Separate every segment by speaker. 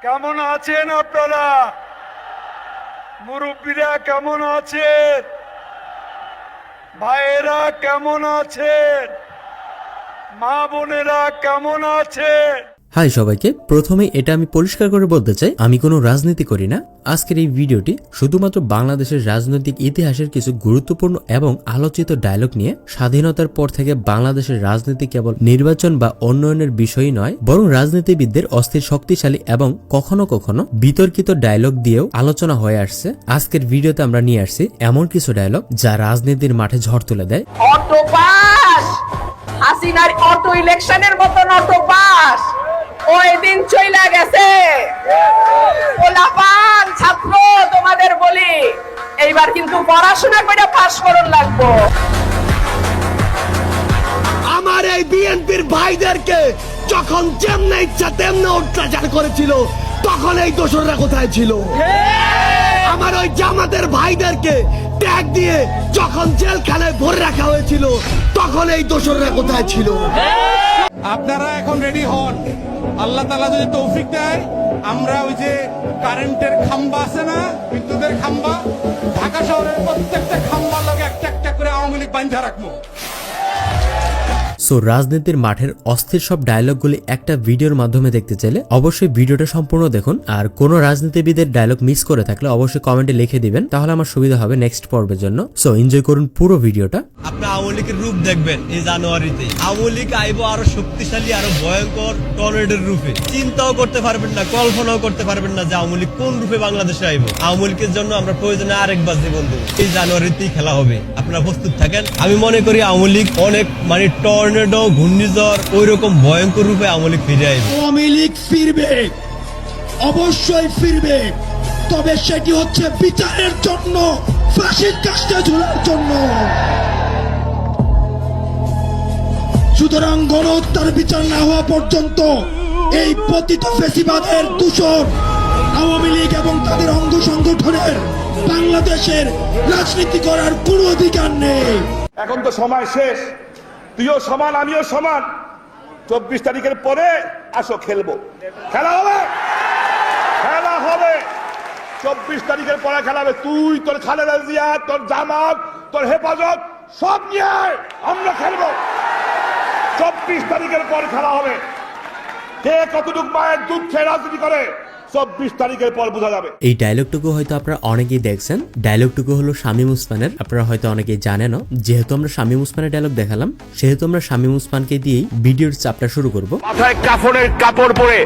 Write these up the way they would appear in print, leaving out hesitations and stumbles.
Speaker 1: কেমন আছেন আপনারা? মুরব্বীরা কেমন আছেন? ভাইয়েরা কেমন আছেন? মা বোনেরা কেমন আছেন?
Speaker 2: হাই সবাইকে, প্রথমে এটা আমি পরিষ্কার করে বলতে চাই, আমি কোনো রাজনীতি করি না। আজকের এই ভিডিওটি শুধুমাত্র বাংলাদেশের রাজনৈতিক ইতিহাসের কিছু গুরুত্বপূর্ণ এবং আলোচিত ডায়লগ নিয়ে। স্বাধীনতার পর থেকে বাংলাদেশের রাজনীতি কেবল নির্বাচন বা উন্নয়নের বিষয়ই নয়, বরং রাজনীতিবিদদের অস্থির, শক্তিশালী এবং কখনো কখনো বিতর্কিত ডায়লগ দিয়েও আলোচনা হয়ে আসছে। আজকের ভিডিওতে আমরা নিয়ে আসছি এমন কিছু ডায়লগ যা রাজনীতির মাঠে ঝড় তুলে দেয়।
Speaker 3: অটো পাস, হাসিনার অটো ইলেকশনের মতন অটো পাস ওই দিন চইলা গেছে। ওলাপান ছাত্র তোমাদের বলি, এইবার কিন্তু পড়াশোনা করে পাস করন লাগবো।
Speaker 4: আমার এই বিএনপির ভাইদেরকে যখন যেমনে ইচ্ছা তেমনে অত্যাচার করেছিল, তখন এই দোসররা কোথায় ছিল? আমার ওই জামাতের ভাইদেরকে ট্যাগ দিয়ে যখন জেলখানায় ভরে রাখা হয়েছিল, তখন এই দোসররা কোথায় ছিল?
Speaker 5: আপনারা এখন রেডি হন। আল্লাহ তাআলা যদি তৌফিক দেয়, আমরা ওই যে কারেন্টের খাম্বা আছে না, বিদ্যুতের খাম্বা, ঢাকা শহরের প্রত্যেকটা খাম্বার লগে একটা একটা করে আওয়ামী লীগ বাঁধা রাখবো।
Speaker 2: সো রাজনীতির মাঠের অস্থির সব ডায়লগগুলি একটা ভিডিওর মাধ্যমে দেখতে চাইলে অবশ্যই ভিডিওটা সম্পূর্ণ দেখুন। আর কোন রাজনীতিবিদের ডায়লগ মিস করে থাকলে অবশ্যই কমেন্টে লিখে দিবেন, তাহলে আমার সুবিধা হবে নেক্সট পর্বের জন্য। সো এনজয় করুন পুরো ভিডিওটা।
Speaker 6: আপনি আওয়ামী লীগের রূপ দেখবেন এই জানুয়ারিতে। আওয়ামী লীগ আইবো আরো শক্তিশালী, আরো ভয়ঙ্কর টর্নেডোর রূপে। চিন্তাও করতে পারবেন না, কল্পনাও করতে পারবেন না যে আওয়ামী লীগ কোন রূপে বাংলাদেশে আইবো। আওয়ামী লীগের জন্য আমরা প্রয়োজনে আরেকবার জীবন দেবো। এই জানুয়ারিতেই খেলা হবে, আপনারা প্রস্তুত থাকেন। আমি মনে করি আওয়ামী লীগ অনেক টর্নেডো, ঘূর্ণিঝড়, ওই রকম ভয়ঙ্কর রূপে আওয়ামী লীগ ফিরে আইবে।
Speaker 4: আওয়ামী লীগ ফিরবে, অবশ্যই ফিরবে, তবে সেটি হচ্ছে বিচারের জন্য, ফাঁসির কাস্টে ঝুলার জন্য। সুতরাং গণহত্যার বিচার না হওয়া পর্যন্ত এই পতিত ফ্যাসিবাদের দূষণ আওয়ামী লীগ এবং তাদের অঙ্গ সংগঠনের বাংলাদেশের রাজনীতি করার কোনো অধিকার নেই।
Speaker 7: এখন তো সময় শেষ, তুইও সমান আমিও সমান। 24 তারিখের পরে আসো, খেলবো, খেলা হবে, খেলা হবে। 24 তারিখের পরে খেলা হবে। তুই, তোর খালেদা জিয়া, তোর জামাত, তোর হেফাজত সব নিয়ে আমরা খেলবো। 24 তারিখের পর খেলা হবে। কে কতটুকু মায়ের দুধ খেয়ে রাজনীতি করে 24 তারিখের পর বোঝা যাবে।
Speaker 2: এই ডায়লগটুকু হয়তো আপনারা অনেকেই দেখছেন। ডায়লগটুকু হলো শামীম ওসমানের, আপনারা হয়তো অনেকেই জানেনও। যেহেতু আমরা শামীম ওসমানের ডায়লগ দেখালাম, সেহেতু আমরা শামীম ওসমানকে দিয়েই ভিডিওর চাপটা শুরু করব।
Speaker 7: মাথায় কাফনের কাপড় পরে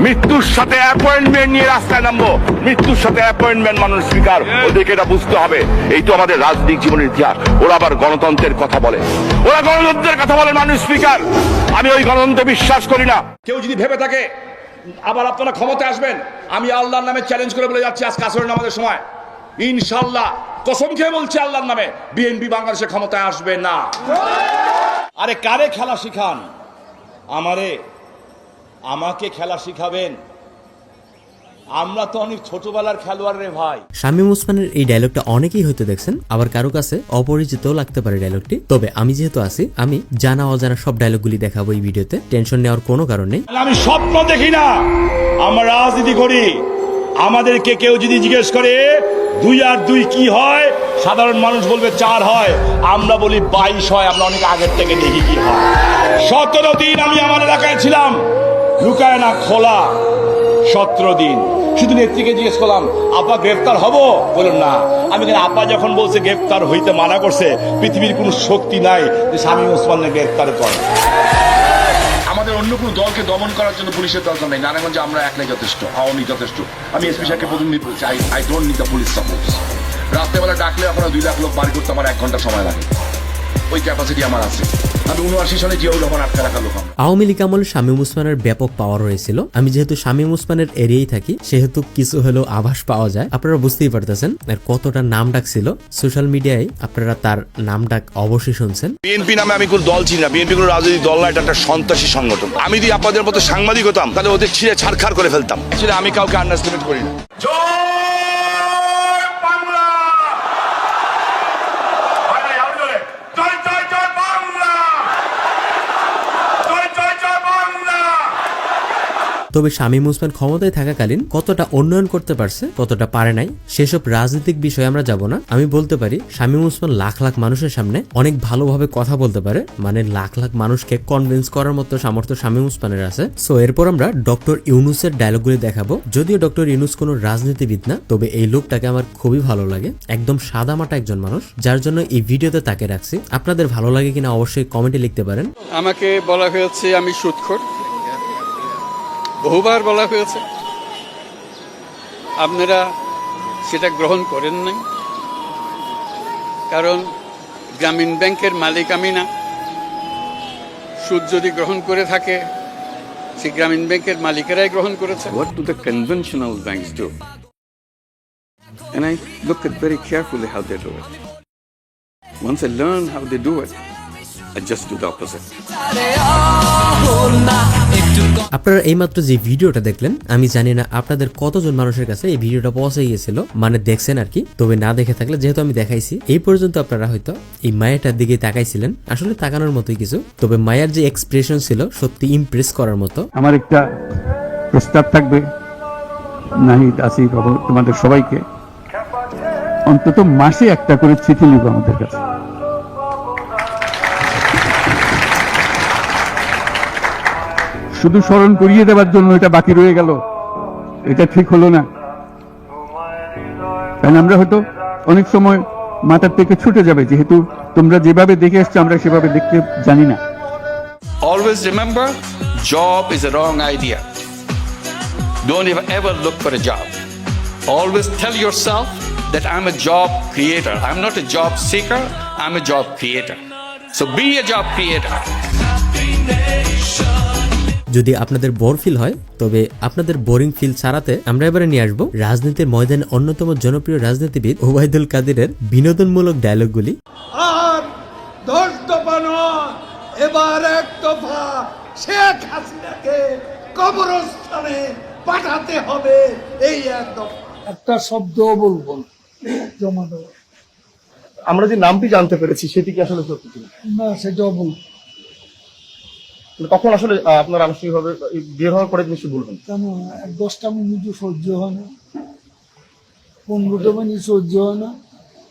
Speaker 7: মৃত্যুর সাথে অ্যাপয়েন্টমেন্ট নিয়ে রাস্তায় নামবো। মৃত্যুর সাথে অ্যাপয়েন্টমেন্ট, মানুষ স্পিকার, ওদেরকে এটা বুঝতে হবে। এই তো আমাদের রাজনৈতিক জীবনের ইতিহাস। ওরা আবার গণতন্ত্রের কথা বলে, ওরা গণতন্ত্রের কথা বলে। মানুষ স্পিকার, আমি ওই গণতন্ত্রে বিশ্বাস করি না। কেউ যদি ভেবে থাকে আবার আপনারা ক্ষমতায় আসবেন, আমি আল্লাহর নামে চ্যালেঞ্জ করে বলে যাচ্ছি, আজ কাসরের নামাজের সময় ইনশাআল্লাহ কসম খেয়ে বলছি, আল্লাহর নামে, বিএনপি বাংলাদেশে ক্ষমতায় আসবে না। আরে কারে খেলা শিখান? আমাকে খেলা শিখাবেন? আমরা তো অনেক ছোটবেলার খেলোয়াড় রে ভাই।
Speaker 2: শামীম ওসমানের এই ডায়লগটা অনেকেই হয়তো দেখছেন, আবার কারো কাছে অপরিচিতও লাগতে পারে ডায়লগটি। তবে আমি যেহেতু আছি, আমি জানা অজানা সব ডায়লগগুলি দেখাবো এই ভিডিওতে। টেনশন নেওয়ার কোনো কারণ নেই।
Speaker 7: আমি স্বপ্ন দেখি না, আমরা রাজনীতি করি। আমাদেরকে কেউ যদি জিজ্ঞেস করে 2 আর 2 কি হয়, সাধারণ মানুষ বলবে 4 হয়, আমরা বলি 22 হয়। আমরা অনেক আগের থেকে দেখি কি হয়। 17 দিন আমি আমার এলাকায় ছিলাম, লুকায় না, খোলা। 17 দিন শুধু নেত্রীকে জিজ্ঞেস করলাম, আপা গ্রেফতার হব? বলুন না। আমি আপা যখন বলছে গ্রেফতার হইতে মানা করছে, পৃথিবীর কোনো শক্তি নাই যে শামীম ওসমানকে গ্রেফতার করে। আমাদের অন্য কোনো দলকে দমন করার জন্য পুলিশের দরকার নেই। নারায়ণগঞ্জে আমরা একলাই যথেষ্ট, আওয়ামী যথেষ্ট। আমি এসপি সাহেবকে প্রথম চাই, I don't need the police support. রাত্রেবেলা ডাকলে আপনারা 2 লাখ লোক বাড়ি করতে আমার 1 ঘন্টা সময় লাগে, ওই ক্যাপাসিটি আমার আছে। আমি 79 সালে জিয়াউর রহমান আটকে রাখা লোক।
Speaker 2: আওয়ামী লীগ আমলে শামীম ওসমানের ব্যাপক পাওয়ার হয়েছিল। আমি যেহেতু শামীম ওসমানের এরিয়ায় থাকি, সেহেতু কিছু হলেও আভাস পাওয়া যায়। আপনারা বুঝতেই পারতেছেন আর কতটা নাম ডাক ছিল সোশ্যাল মিডিয়ায়। আপনারা তার নাম ডাক অবশ্যই শুনছেন।
Speaker 7: বিএনপি নামে আমি কোনো দল চিনি না, বিএনপি কোনো রাজনৈতিক দল না, এটা একটা সন্ত্রাসী সংগঠন। আমি যদি আপনাদের মতো সাংবাদিক হতাম, তাহলে ওদের ছিঁড়ে ছাড়খাড় করে ফেলতাম। আসলে আমি কাউকে আন্ডারস্টিমেট করি না।
Speaker 2: তবে শামীম ওসমান ক্ষমতায় থাকাকালীন কতটা উন্নয়ন করতে পারছে, কতটা পারে নাই, সেসব রাজনৈতিক বিষয়ে আমরা যাব না। আমি বলতে পারি শামীম ওসমান লাখ লাখ মানুষের সামনে অনেক ভালোভাবে কথা বলতে পারে, মানে লাখ লাখ মানুষকে কনভিন্স করার মতো সামর্থ্য শামীম ওসমানের আছে। সো এরপর আমরা ডক্টর ইউনূসের ডায়লগগুলি দেখাবো। যদিও ডক্টর ইউনূস কোনো রাজনীতিবিদ না, তবে এই লোকটাকে আমার খুবই ভালো লাগে। একদম সাদামাটা একজন মানুষ, যার জন্য এই ভিডিওতে তাকে রাখছি। আপনাদের ভালো লাগে কিনা অবশ্যই কমেন্টে লিখতে পারেন।
Speaker 8: আমাকে বলা হয়েছে আমি সুদখোর, বহুবার বলা হয়েছে, আপনারা সেটা গ্রহণ করেন নাই, কারণ গ্রামীণ ব্যাংকের মালিক আমি না। সুদ যদি গ্রহণ করে থাকে, সেই গ্রামীণ ব্যাংকের মালিকেরাই গ্রহণ করেছে।
Speaker 9: What do the conventional banks do? And I look at very carefully how they do it. Once I learn how they do it, I just do the opposite.
Speaker 2: আপনারা এইমাত্র যে ভিডিওটা দেখলেন, আমি জানি না আপনাদের কতজন মানুষের কাছে এই ভিডিওটা পৌঁছে গিয়েছিল, মানে দেখছেন আর কি। তবে না দেখে থাকলে, যেহেতু আমি দেখাইছি, এই পর্যন্ত আপনারা হয়তো এই মায়েরটার দিকে তাকাইছিলেন। আসলে তাকানোর মতোই কিছু, তবে মায়ের যে এক্সপ্রেশন ছিল সত্যি ইমপ্রেস করার মতো।
Speaker 10: আমার একটা প্রস্তাব থাকবে নাহিদ, আসিফ, তোমাদের সবাইকে অন্তত মাসে একটা করে চিঠি লিখব আমাদের কাছে। শুধু স্মরণ করিয়ে দেওয়ার জন্য এটা বাকি রয়ে গেল, এটা ঠিক হলো না। কারণ আমরা হয়তো অনেক সময় মাথার থেকে ছুটে যাবে, যেহেতু তোমরা যেভাবে দেখে আসছো আমরা সেভাবে দেখতে জানি না।
Speaker 9: Always remember, job is a wrong idea. Don't ever look for a job. Always tell yourself that I'm a job creator. I'm not a job seeker, I'm a job creator. So be a job creator.
Speaker 2: যদি আপনাদের bore feel হয়, তবে আপনাদের boring feel ছাড়াতে আমরা এবারে নিয়ে আসবো রাজনীতির ময়দানে অন্যতম জনপ্রিয় রাজনীতিবিদ ওবায়দুল কাদেরের বিনোদনমূলক ডায়লগগুলি।
Speaker 4: আর 10 দফা নয়, এবার 1 দফা শেখ হাসিনাকে কবরস্থানে পাঠাতে হবে, এই 1 দফা। একটা শব্দ বলবো জমা দেওয়া।
Speaker 11: আমরা যে নামটি জানতে পেরেছি সেটি কি আসলে সত্যি ছিল
Speaker 4: না, সেটাও বলবো।
Speaker 11: তখন আসলে আপনার আনুষ্ঠানিকভাবে বের হওয়ার পরে নিশ্চয়ই বলবেন।
Speaker 4: কেন 10টা মিনিট সহ্য হয় না, 15টা মিনিট সহ্য হয় না।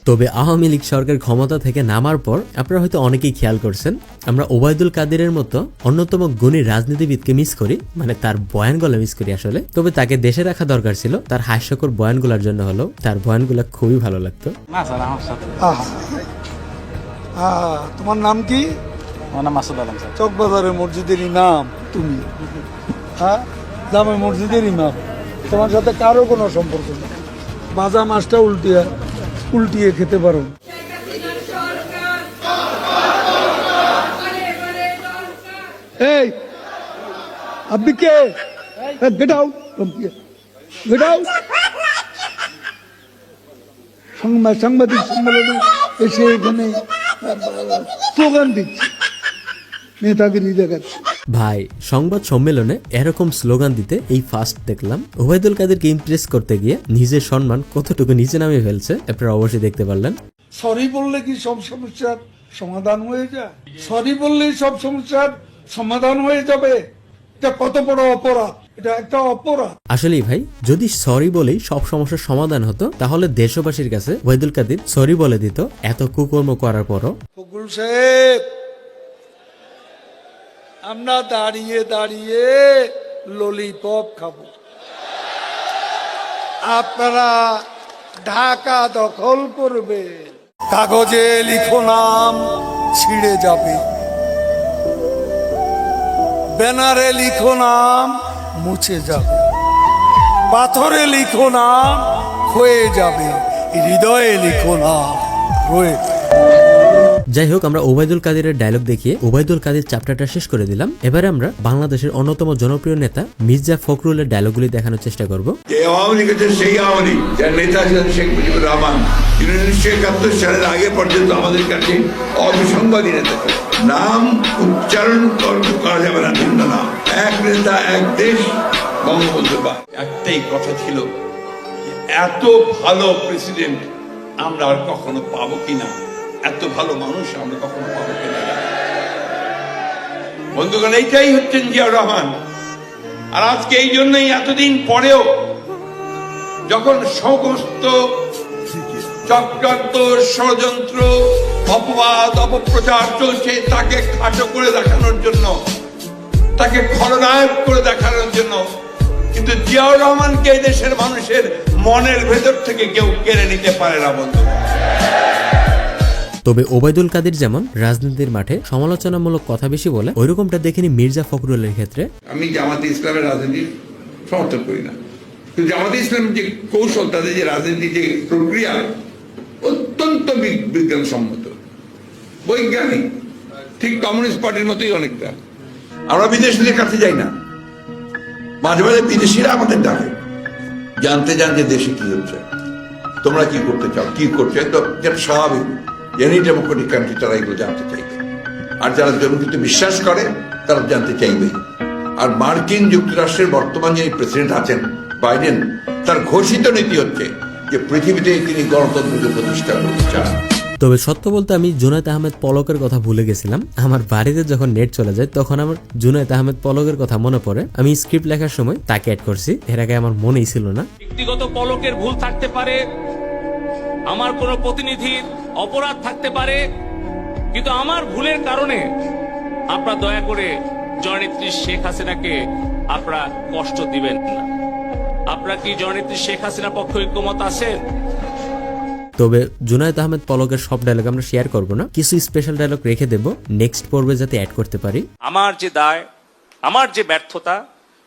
Speaker 2: তবে আওয়ামী লীগ সরকার ক্ষমতা থেকে নামার পর আপনারা হয়তো অনেকেই খেয়াল করছেন, আমরা ওবায়দুল কাদেরের মতো অন্যতম গুণী রাজনীতিবিদকে মিস করি, মানে তার বয়ানগুলো মিস করি আসলে। তবে তাকে দেশে রাখা দরকার ছিল, তার হাস্যকর বয়ানগুলোর জন্য হলো। তার বয়ানগুলো খুবই ভালো লাগতো।
Speaker 4: তোমার নাম কি? চকবাজারের মসজিদের ইমাম তুমি? হ্যাঁ, জামে মসজিদের ইমাম। তোমার সাথে কারো কোনো সম্পর্ক নেই। মাজা মাছটা উল্টিয়ে খেতে পারো। এই আপনি কে? Get out, get out. সাংবাদিক সম্মেলনে এসে এখানে স্লোগান দিচ্ছে, নেতাগিরি দেখাচ্ছে।
Speaker 2: ভাই, সংবাদ সম্মেলনে এরকম স্লোগান দিতে এই ফার্স্ট দেখলাম। ওবায়দুল কাদেরকে ইমপ্রেস করতে গিয়ে নিজের সম্মান কতটুকু নিচে নামিয়ে ফেলছে আপনারা অবশ্যই দেখতে পারলেন।
Speaker 4: সরি বললে কি সব সমস্যার সমাধান হয়ে যায়? সরি বললেই সব সমস্যার সমাধান হয়ে যাবে? এটা কত বড় অপরাধ, এটা একটা অপরাধ।
Speaker 2: আসলেই ভাই, যদি সরি বলেই সব সমস্যার সমাধান হতো, তাহলে দেশবাসীর কাছে ওবায়দুল কাদের সরি বলে দিত এত কুকর্ম করার পরও।
Speaker 4: ফকুল সাহেব, আমরা দাঁড়িয়ে দাঁড়িয়ে ললিপপ খাবো, আপনারা ঢাকা দখল করবে। কাগজে লিখো নাম, ছিঁড়ে যাবে। ব্যানারে লিখো নাম, মুছে যাবে। পাথরে লিখো নাম, ক্ষয়ে যাবে। হৃদয়ে লিখো নাম, রয়ে যাবে।
Speaker 2: যাই হোক, আমরা ওবায়দুল কাদেরের ডায়লগ দেখিয়ে ওবায়দুল কাদের চ্যাপ্টারটা শেষ করে দিলাম। এবারে আমরা বাংলাদেশের অন্যতম জনপ্রিয় নেতা মির্জা ফখরুলের ডায়লগগুলি দেখানোর চেষ্টা করব।
Speaker 12: আওয়ামী লীগ হচ্ছে সেই আওয়ামী লীগ যার নেতা ছিলেন শেখ মুজিবুর রহমান, যিনি 1971 সালের আগে পর্যন্ত আমাদের কাছে অবিসংবাদী নেতা। নাম উচ্চারণ করা যাবে না, ভিন্ন নাম। এক নেতা, এক দেশ, বঙ্গবন্ধু। একটাই কথা ছিল, এত ভালো প্রেসিডেন্ট আমরা আর কখনো পাবো কিনা, এত ভালো মানুষ আমরা কখনো পাবো কিনা। বন্ধুগণ, এইটাই হচ্ছেন জিয়া রহমান। আর আজকে এই জন্যই এতদিন পরেও যখন সমস্ত চক্রান্ত, ষড়যন্ত্র, অপবাদ, অপপ্রচার চলছে, তাকে খাটো করে দেখানোর জন্য, তাকে খলনায়ক করে দেখানোর জন্য, কিন্তু জিয়াউর রহমানকে এই দেশের মানুষের মনের ভেতর থেকে কেউ কেড়ে নিতে পারে না বন্ধু।
Speaker 2: তবে ওবায়দুল কাদের যেমন রাজনীতির মাঠে সমালোচনামূলক কথা বেশি বলে, ওইরকমটা দেখিনি মির্জা ফখরুলের ক্ষেত্রে।
Speaker 12: আমি জামাতে ইসলামের রাজনীতির সমর্থন করি না, কিন্তু জামাতে ইসলামের যে কৌশল, তাদের যে রাজনীতির যে প্রক্রিয়া অত্যন্ত বিজ্ঞানসম্মত, বৈজ্ঞানিক, ঠিক কমিউনিস্ট পার্টির মতোই অনেকটা। আমরা বিদেশিদের কাছে যাই না, মাঝে মাঝে বিদেশিরা আমাদের ডাকে, জানতে চান যে দেশে কি হচ্ছে, তোমরা কি করতে চাও, কি করছো, তো যেটা স্বাভাবিক, এনি ডেমোক্রেটিক কান্ট্রি তারা এগুলো জানতে চাইবে। আর যারা জনগণকে বিশ্বাস করে তারা জানতে চাইবে। আর মার্কিন যুক্তরাষ্ট্রের বর্তমান যিনি প্রেসিডেন্ট আছেন বাইডেন, তার ঘোষিত নীতি হচ্ছে যে পৃথিবীতে তিনি গণতন্ত্রকে প্রতিষ্ঠা করতে চান।
Speaker 2: তবে সত্য বলতে আমি জুনায়েদ আহমেদ পলকের কথা ভুলে গেছিলাম। আমার বাড়িতে যখন নেট চলে যায় তখন আমার জুনায়েদ আহমেদ পলকের কথা মনে পড়ে। আমি স্ক্রিপ্ট লেখার সময় তাকে অ্যাড করছি, এর আগে আমার মনেই ছিল না।
Speaker 13: ব্যক্তিগত পলকের ভুল থাকতে পারে, আমার কোন প্রতিনিধির অপরাধ থাকতে পারে, কিন্তু আমার ভুলের কারণে আপনারা দয়া করে জননেত্রী শেখ হাসিনাকে আপনারা কষ্ট দিবেন না। আপনারা কি জননেত্রী শেখ হাসিনার পক্ষে ঐক্যমত আছেন?
Speaker 2: তবে জুনায়েদ আহমেদ পলকের সব ডায়লগ আমরা শেয়ার করব না, কিছু স্পেশাল ডায়লগ রেখে দেব নেক্সট পর্বে যাতে অ্যাড করতে পারি।
Speaker 13: আমার যে দায়, আমার যে ব্যর্থতা,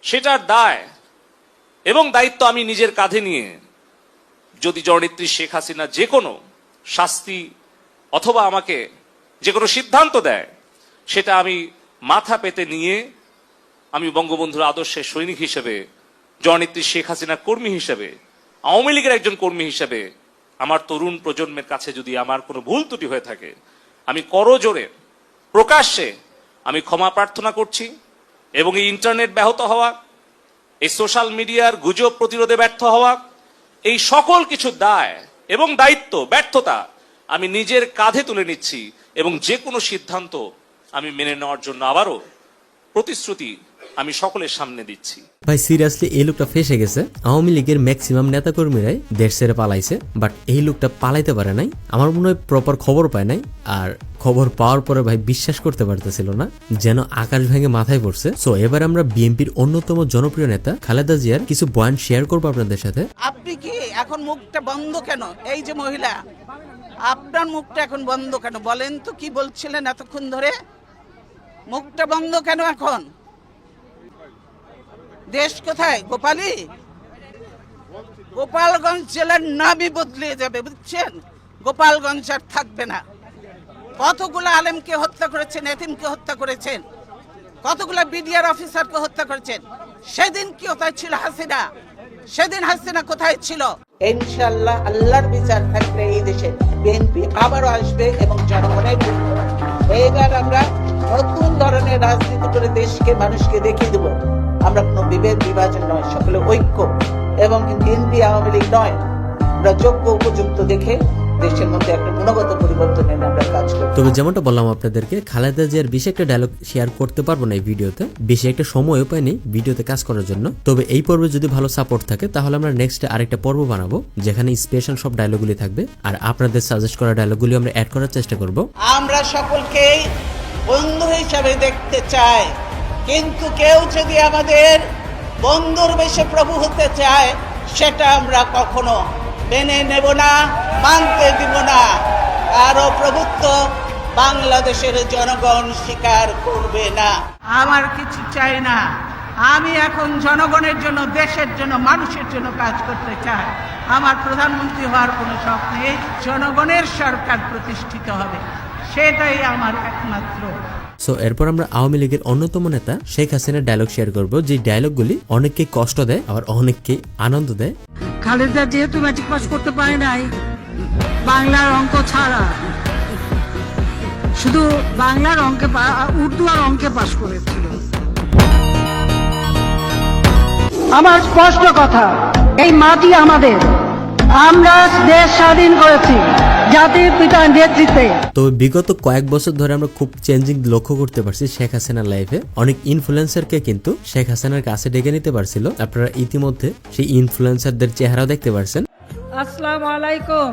Speaker 13: সেটার দায় এবং দায়িত্ব আমি নিজের কাঁধে নিয়ে যদি জননেত্রী শেখ হাসিনা যে কোনো শাস্তি অথবা আমাকে যে কোনো সিদ্ধান্ত দেয়, সেটা আমি মাথা পেতে নিয়ে আমি বঙ্গবন্ধুর আদর্শের সৈনিক হিসেবে, জননেত্রী শেখ হাসিনার কর্মী হিসেবে, আওয়ামী লীগের একজন কর্মী হিসেবে আমার তরুণ প্রজন্মের কাছে যদি আমার কোনো ভুল ত্রুটি হয়ে থাকে, আমি করজোরে প্রকাশ্যে আমি ক্ষমা প্রার্থনা করছি। এবং এই ইন্টারনেট ব্যাহত হওয়া, এই সোশ্যাল মিডিয়ার গুজব প্রতিরোধে ব্যর্থ হওয়া, এই সকল কিছু দায় এবং দায়িত্ব, ব্যর্থতা আমি নিজের কাঁধে তুলে নিচ্ছি এবং যে কোনো সিদ্ধান্ত আমি মেনে নেওয়ার জন্য আবারও প্রতিশ্রুতি আমি সকলের সামনে দিচ্ছি।
Speaker 2: ভাই সিরিয়াসলি এই লোকটা ফেসে গেছে। আওয়ামী লীগের ম্যাক্সিমাম নেতাকর্মীরাই দেশ ছেড়ে পালাইছে, বাট এই লোকটা পালাইতে পারে নাই। আমার মনে হয় প্রপার খবর পায় নাই, আর খবর পাওয়ার পরে ভাই বিশ্বাস করতে পারতেছিল না, যেন আকাশ ভেঙে মাথায় পড়ছে। সো এবার আমরা বিএনপির অন্যতম জনপ্রিয় নেতা খালেদা জিয়ার কিছু বয়ান শেয়ার করবো আপনাদের সাথে।
Speaker 3: আপনি কি এখন মুখটা বন্ধ কেন? এই যে মহিলা, আপনার মুখটা এখন বন্ধ কেন বলেন তো? কি বলছিলেন এতক্ষণ ধরে? মুখটা বন্ধ কেন এখন? দেশ কোথায়? গোপালী? গোপালগঞ্জ জেলার নামই বদলে যাবে, বুঝছেন? গোপালগঞ্জ আর থাকবে না। কতগুলো আলেমকে হত্যা করেছেন, এতিমকে হত্যা করেছেন, কতগুলো বিডিআর অফিসারকে হত্যা করেছেন। সেদিন কি কোথায় ছিল হাসিনা? সেদিন হাসিনা কোথায় ছিল? ইনশাআল্লাহ আল্লাহর বিচার থাকলে এই দেশে বিএনপি আবারও আসবে এবং জনগণের এইবার আমরা নতুন ধরনের রাজনীতি করে দেশকে, মানুষকে দেখিয়ে দেব আমরা কোনো বিভেদ বিভাজন নয়, সকলে ঐক্য, এবং বিএনপি আওয়ামী লীগ নয়। আমরা যোগ্য উপযুক্ত দেখে দেশের মধ্যে একটা গুণগত পরিবর্তন এনে আমরা কাজ করব।
Speaker 2: তবে যেমনটা বললাম আপনাদেরকে, খালেদা জিয়ার বেশি একটা ডায়লগ শেয়ার করতে পারবো না এই ভিডিওতে, বেশি একটা সময়ও পাইনি ভিডিওতে কাজ করার জন্য। তবে এই পর্বে যদি ভালো সাপোর্ট থাকে তাহলে আমরা নেক্সট আরেকটা পর্ব বানাবো যেখানে স্পেশাল সব ডায়লগগুলি থাকবে, আর আপনাদের সাজেস্ট করা ডায়লগগুলি আমরা অ্যাড করার চেষ্টা করব।
Speaker 3: আমরা সকলকেই বন্ধু হিসাবে দেখতে চাই, কিন্তু কেউ যদি আমাদের বন্ধুর বেশে প্রভু হতে চায় সেটা আমরা কখনো মেনে নেব না, মানতে দিব না। আরো প্রভুত্ব বাংলাদেশের জনগণ স্বীকার করবে না। আমার কিছু চাই না, আমি এখন জনগণের জন্য, দেশের জন্য, মানুষের জন্য কাজ করতে চাই। আমার প্রধানমন্ত্রী হওয়ার কোনো শখ নেই, জনগণের সরকার প্রতিষ্ঠিত হবে, সেটাই আমার একমাত্র।
Speaker 2: সো এরপর আমরা আওয়ামী লীগের অন্যতম নেতা শেখ হাসিনার ডায়লগ শেয়ার করব, যে ডায়লগগুলি অনেককে কষ্ট দেয় আবার অনেককে আনন্দ দেয়।
Speaker 14: খালেদা যেহেতু ম্যাট্রিক পাস করতে পারে নাই, বাংলার অঙ্ক ছাড়া শুধু বাংলার অঙ্কে, উর্দু আর অঙ্কে পাস করেছিল। আমার স্পষ্ট কথা, এই মাটি আমাদের, আমরা দেশ স্বাধীন করেছি, জাতির পিতার নেতৃত্বে।
Speaker 2: তবে বিগত কয়েক বছর ধরে আমরা খুব চেঞ্জিং লক্ষ্য করতে পারছি শেখ হাসিনার লাইফে। অনেক ইনফ্লুয়েন্সারকে কিন্তু শেখ হাসিনার কাছে ডেকে নিতে পারছিল। আপনারা ইতিমধ্যে সেই ইনফ্লুয়েন্সারদের চেহারাও দেখতে পারছেন।
Speaker 14: আসসালামু আলাইকুম,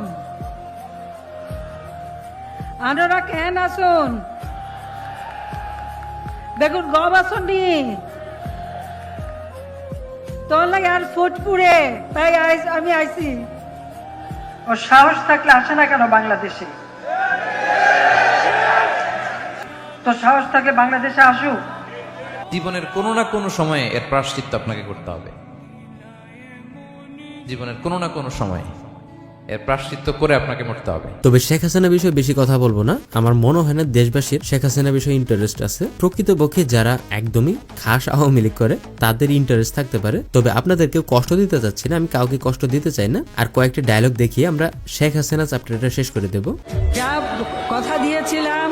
Speaker 14: আপনারা কেন আসুন? দেখুন গম আসুননি তোর লাগে আর ফুটপুরে, তাই আমি আইছি। ও সাহস থাকলে আসে না কেন বাংলাদেশে? তো সাহস থাকলে বাংলাদেশে আসুক।
Speaker 15: জীবনের কোনো না কোনো সময়ে এর প্রায়শ্চিত্ত আপনাকে করতে হবে। জীবনের কোনো না কোনো সময়ে এর প্রায়শ্চিত্ত করে আপনাকে মরতে হবে।
Speaker 2: তবে শেখ হাসিনা বিষয়ে বেশি কথা বলবো না। আমার মনে হয় না দেশবাসীর শেখ হাসিনা বিষয়ে ইন্টারেস্ট আছে। প্রকৃতপক্ষে যারা একদমই খাস আওয়ামী লীগ করে তাদের ইন্টারেস্ট থাকতে পারে। তবে আপনাদেরকেও কষ্ট দিতে চাচ্ছি না, আমি কাউকে কষ্ট দিতে চাই না। আর কয়েকটা ডায়লগ দেখিয়ে আমরা শেখ হাসিনা চ্যাপ্টারটা শেষ করে দেব।
Speaker 14: যা কথা দিয়েছিলাম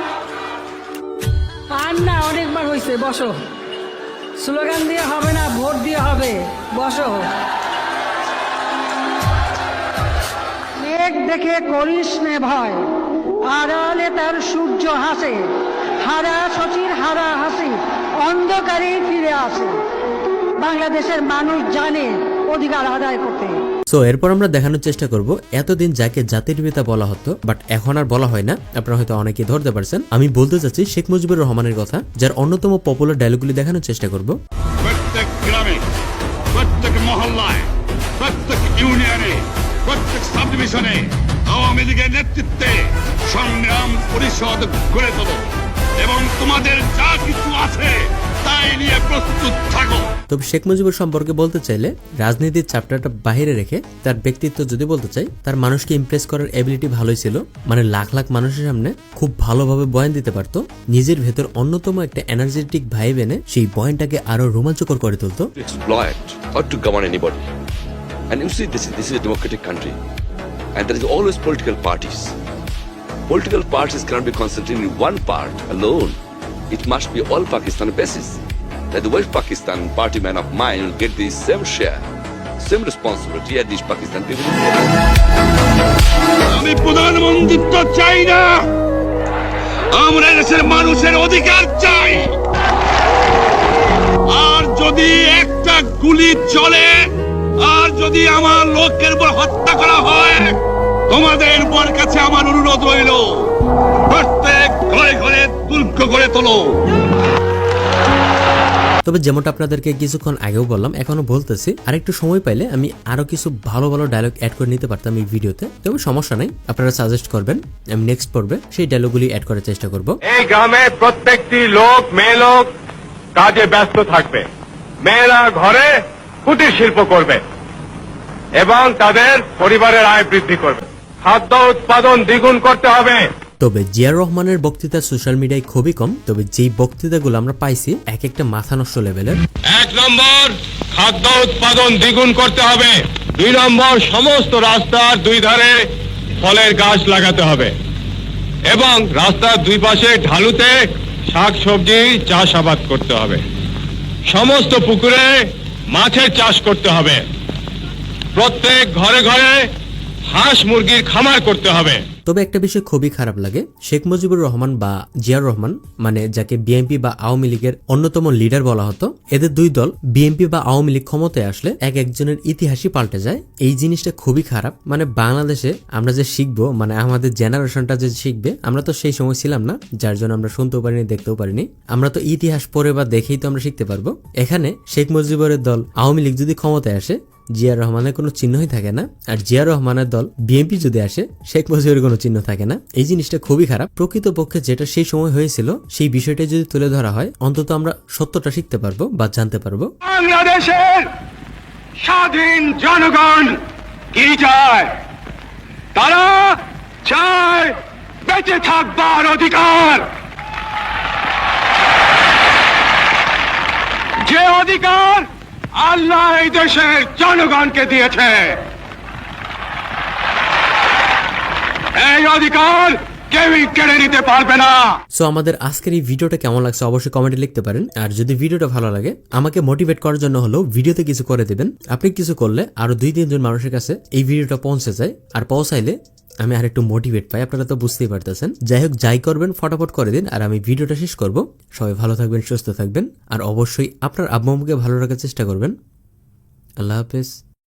Speaker 14: আর না, অনেকবার হয়েছে। বসো, স্লোগান দিয়ে হবে না, ভোট দিয়ে হবে। বসো। মেঘ দেখে করিস নে ভয়, আড়ালে তার সূর্য হাসে, হারা শশীর হারা হাসি অন্ধকারে ফিরে আসে। বাংলাদেশের মানুষ জানে অধিকার আদায় করতে।
Speaker 2: সো এরপর আমরা দেখানোর চেষ্টা করব এতদিন যাকে জাতির পিতা বলা হতো বাট এখন আর বলা হয় না। আপনারা হয়তো অনেকেই ধরতে পারছেন। আমি বলতে চাচ্ছি শেখ মুজিবুর রহমানের কথা, যার অন্যতম পপুলার ডায়লগগুলি দেখানোর চেষ্টা করব।
Speaker 7: প্রত্যেক গ্রামে, প্রত্যেক মহল্লায়, প্রত্যেক ইউনিয়নে, প্রত্যেক সাব ডিভিশনে আওয়ামী লীগের নেতৃত্বে সংগ্রাম পরিষদ গড়ে তোলো এবং তোমাদের যা কিছু আছে তাই নিয়ে প্রস্তুত থাকো।
Speaker 2: তবে শেখ মুজিবুর সম্পর্কে বলতে চাইলে রাজনীতির চ্যাপ্টারটা বাইরে রেখে তার ব্যক্তিত্ব যদি বলতে চাই, তার মানুষকে ইমপ্রেস করার এবিলিটি ভালোই ছিল। মানে লাখ লাখ মানুষের সামনে খুব ভালোভাবে বয়ান দিতে পারতো। নিজের ভেতর অন্যতম একটা এনার্জেটিক ভাইব এনে সেই বয়ানটাকে আরো রোমাঞ্চকর করে তুলতো।
Speaker 9: Exploit or to govern anybody. And you see, this is a democratic country, and there is always political parties. Political parties cannot be concentrated in one part alone. It must be all Pakistan basis. That the West Pakistan party man of mine will get the same share, same responsibility as these Pakistan people.
Speaker 7: আমি প্রধানমন্ত্রিত্ব চাই না, আমরা দেশের মানুষের অধিকার চাই। আর যদি একটা গুলি চলে, আর যদি আমার লোকের উপর হত্যা করা হয়, তোমাদের উপর কাছে আমার অনুরোধ রইল, প্রত্যেক ঘরে ঘরে দুর্গ করে তোলো।
Speaker 2: তবে যেমনটা আপনাদেরকে কিছুক্ষণ আগেও বললাম, এখনো বলতেছি, আরেকটু সময় পাইলে আমি আরো কিছু ভালো ভালো ডায়লগ অ্যাড করে নিতে পারতাম এই ভিডিওতে। তবে সমস্যা নাই, আপনারা সাজেস্ট করবেন, আমি নেক্সট পর্বে সেই ডায়লগগুলি অ্যাড করার চেষ্টা করব।
Speaker 1: এই গ্রামে প্রত্যেকটি লোক, মেয়ে লোক কাজে ব্যস্ত থাকবে। মেয়েরা ঘরে কুটির শিল্প করবে এবং তাদের পরিবারের আয় বৃদ্ধি করবে। খাদ্য উৎপাদন দ্বিগুণ করতে হবে।
Speaker 2: তবে জিয়াউর রহমানের বক্তৃতা সোশ্যাল মিডিয়ায় খুবই কম। তবে যেই বক্তৃতাগুলো আমরা পাইছি এক একটা মাথা নষ্ট লেভেলের।
Speaker 7: 1 নম্বর, খাদ্য উৎপাদন দ্বিগুণ করতে হবে। 2 নম্বর, সমস্ত রাস্তার দুই ধারে ফলের গাছ লাগাতে হবে এবং রাস্তার দুই পাশে ঢালুতে শাকসবজি চাষাবাদ করতে হবে। সমস্ত পুকুরে মাছের চাষ করতে হবে। প্রত্যেক ঘরে ঘরে হাঁস মুরগির খামার করতে হবে।
Speaker 2: তবে একটা বিষয় খুবই খারাপ লাগে, শেখ মুজিবুর রহমান বা জিয়াউর রহমান, মানে যাকে বিএনপি বা আওয়ামী লীগের অন্যতম লিডার বলা হতো, এদের দুই দল বিএনপি বা আওয়ামী লীগ ক্ষমতায় আসলে এক একজনের ইতিহাসই পাল্টে যায়। এই জিনিসটা খুবই খারাপ। মানে বাংলাদেশে আমরা যে শিখবো, মানে আমাদের জেনারেশনটা যে শিখবে, আমরা তো সেই সময় ছিলাম না, যার জন্য আমরা শুনতেও পারিনি, দেখতেও পারিনি। আমরা তো ইতিহাস পড়ে বা দেখেই তো আমরা শিখতে পারবো। এখানে শেখ মুজিবুরের দল আওয়ামী লীগ যদি ক্ষমতায় আসে, জিয়া রহমানের কোনো চিহ্নই থাকে না। আর জিয়া রহমানের দল বিএনপি যদি আসে, শেখ মুজিবের কোনো চিহ্ন থাকে না। এই জিনিসটা খুবই খারাপ। প্রকৃতপক্ষে যেটা সেই সময় হয়েছিল, সেই বিষয়টা যদি তুলে ধরা হয়, অন্তত আমরা সত্যটা শিখতে পারবো বা জানতে পারবো।
Speaker 1: বাংলাদেশের স্বাধীন জনগণ কি চায়? তারা চায় বেঁচে থাকবার অধিকার। যে অধিকার আল্লাহ এই দেশের জনগণকে দিয়েছে, এই অধিকার কেউই কেড়ে নিতে পারবে না।
Speaker 2: সো আমাদের আজকের এই ভিডিওটা কেমন লাগছে অবশ্যই কমেন্টে লিখতে পারেন। আর যদি ভিডিওটা ভালো লাগে, আমাকে মোটিভেট করার জন্য হলো ভিডিওতে কিছু করে দিবেন। আপনি কিছু করলে আরো 2-3 জন মানুষের কাছে এই ভিডিওটা পৌঁছে যায়, আর পৌঁছাইলে আমি আরেকটু মোটিভেট পাই, আপনারা তো বুঝতেই পারতেছেন। যাই হোক, যাই করবেন ফটাফট করে দিন আর আমি ভিডিওটা শেষ করব। সবাই ভালো থাকবেন, সুস্থ থাকবেন, আর অবশ্যই আপনার আব্বু আম্মুকে ভালো রাখার চেষ্টা করবেন। আল্লাহ হাফেজ।